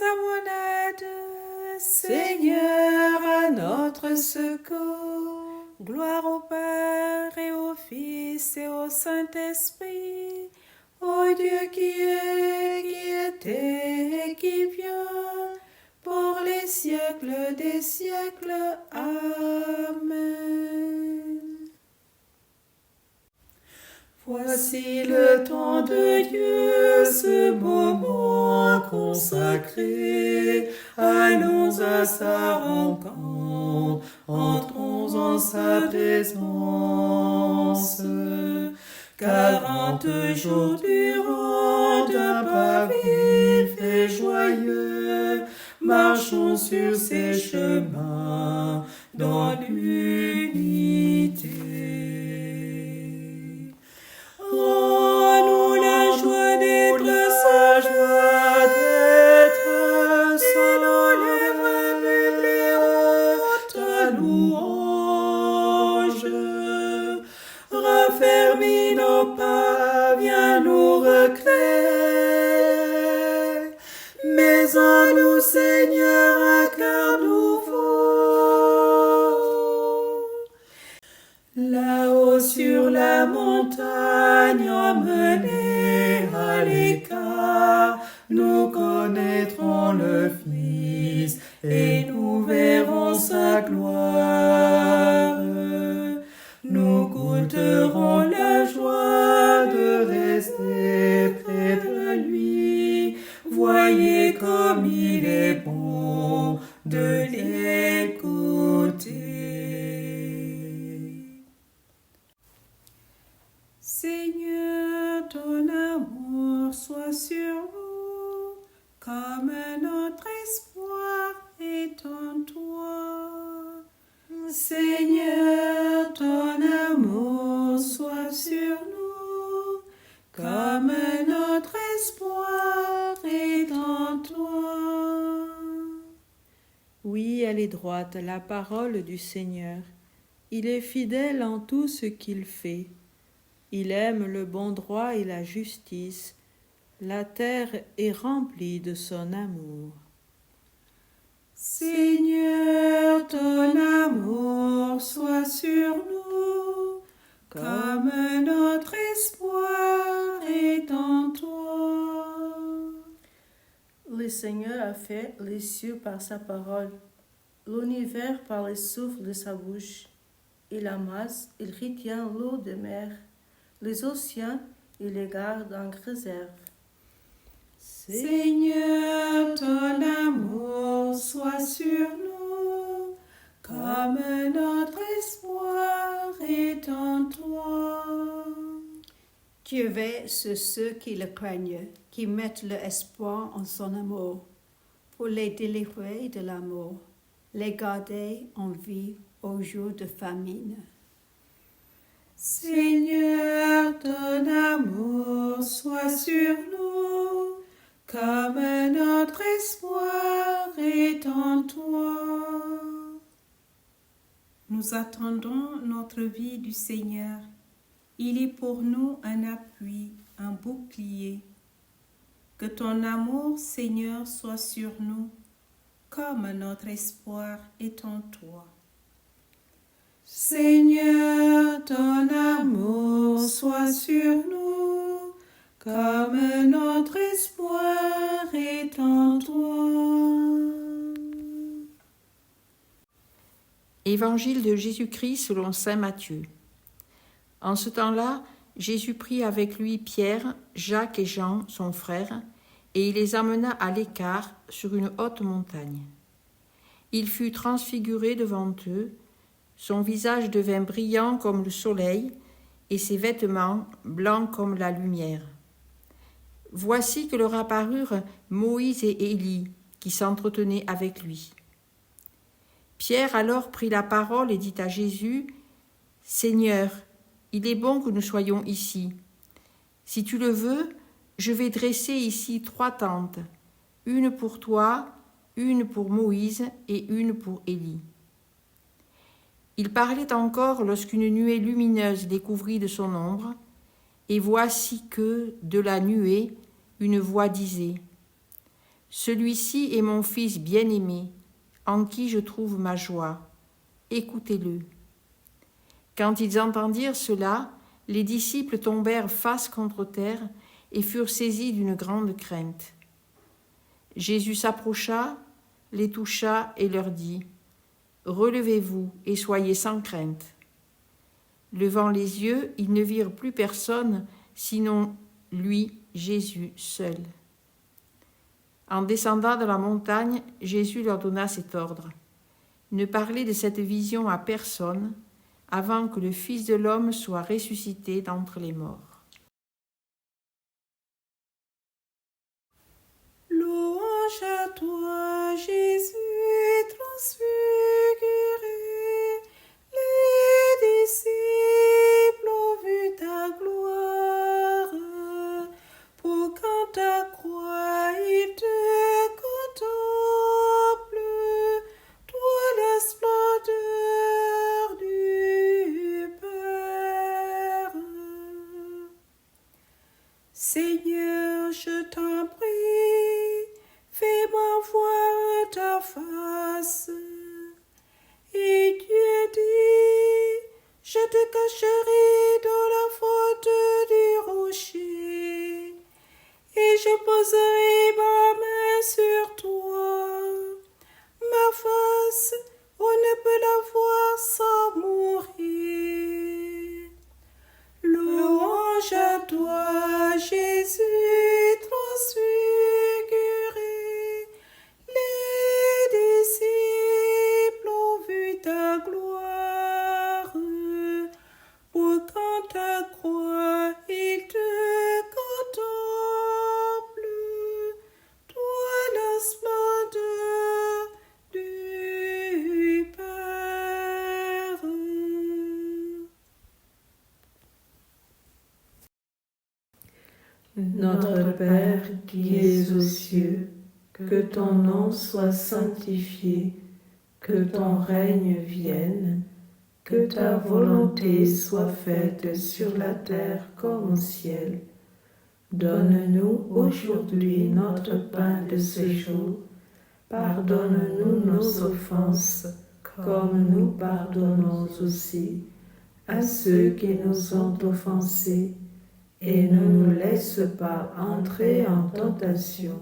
à mon aide, Seigneur, à notre secours. Gloire au Père et au Fils et au Saint-Esprit, ô Dieu qui est, qui était et qui vient, pour les siècles des siècles. Amen. Voici le temps de Dieu, ce moment consacré. Allons à sa rencontre, entrons en sa présence. 40 jours durant d'un pas vif et joyeux, marchons sur ses chemins dans l'unité. Rends-nous la joie d'être selon les lèvres publieront ta louange. Raffermis nos pas, viens nous recréer, mais en nous, Seigneur, un cœur nouveau. Là-haut sur la montagne, emmenés à l'écart, nous connaîtrons le Fils et nous verrons sa gloire. Nous goûterons la joie de rester près de lui. Voyez comme il est bon de l'écouter. Seigneur, ton amour soit sur nous, comme notre espoir est en toi. Seigneur, ton amour soit sur nous, comme notre espoir est en toi. Oui, elle est droite, la parole du Seigneur. Il est fidèle en tout ce qu'il fait. Il aime le bon droit et la justice. La terre est remplie de son amour. Seigneur, ton amour soit sur nous, comme notre espoir est en toi. Le Seigneur a fait les cieux par sa parole, l'univers par les souffles de sa bouche. Il amasse, il retient l'eau de mer. Les océans, il les garde en réserve. Seigneur, ton amour soit sur nous, comme notre espoir est en toi. Dieu veille sur ceux qui le craignent, qui mettent leur espoir en son amour, pour les délivrer de la mort, les garder en vie au jour de famine. Seigneur, ton amour soit sur nous, comme notre espoir est en toi. Nous attendons notre vie du Seigneur. Il est pour nous un appui, un bouclier. Que ton amour, Seigneur, soit sur nous, comme notre espoir est en toi. Seigneur, ton amour soit sur nous, comme notre espoir est en toi. Évangile de Jésus-Christ selon saint Matthieu. En ce temps-là, Jésus prit avec lui Pierre, Jacques et Jean, son frère, et il les amena à l'écart sur une haute montagne. Il fut transfiguré devant eux, son visage devint brillant comme le soleil, et ses vêtements blancs comme la lumière. Voici que leur apparurent Moïse et Élie, qui s'entretenaient avec lui. Pierre alors prit la parole et dit à Jésus, « Seigneur, il est bon que nous soyons ici. Si tu le veux, je vais dresser ici 3 tentes, une pour toi, une pour Moïse et une pour Élie. » Il parlait encore lorsqu'une nuée lumineuse les couvrit de son ombre, et voici que, de la nuée, une voix disait « Celui-ci est mon Fils bien-aimé, en qui je trouve ma joie. Écoutez-le. » Quand ils entendirent cela, les disciples tombèrent face contre terre et furent saisis d'une grande crainte. Jésus s'approcha, les toucha et leur dit : « Relevez-vous et soyez sans crainte. » Levant les yeux, ils ne virent plus personne, sinon lui, Jésus, seul. En descendant de la montagne, Jésus leur donna cet ordre : « Ne parlez de cette vision à personne, avant que le Fils de l'homme soit ressuscité d'entre les morts. » Louange à toi, Jésus transfiguré. Les disciples ont vu ta gloire. Pour qu'en ta croix ils te contemplent, toi la splendeur du Père. Seigneur, je t'en prie, fais-moi voir ta face. Et Dieu dit : je te cacherai dans la faute du rocher, et je poserai ma main sur toi. Ma face, on ne peut la voir sans mourir. Louange à toi, Jésus transfiguré. Les disciples ont vu ta gloire. Pour qu'en ta croix ils te contemplent, toi la splendeur du Père. Notre Père qui es aux cieux, que ton nom soit sanctifié, que ton règne vienne, que ta volonté soit faite sur la terre comme au ciel. Donne-nous aujourd'hui notre pain de ce jour. Pardonne-nous nos offenses, comme nous pardonnons aussi à ceux qui nous ont offensés. Et ne nous laisse pas entrer en tentation,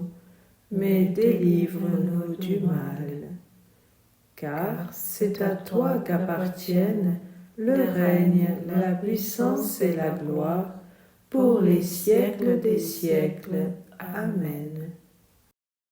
mais délivre-nous du mal. Car c'est à toi qu'appartiennent le règne, la puissance et la gloire, pour les siècles des siècles. Amen.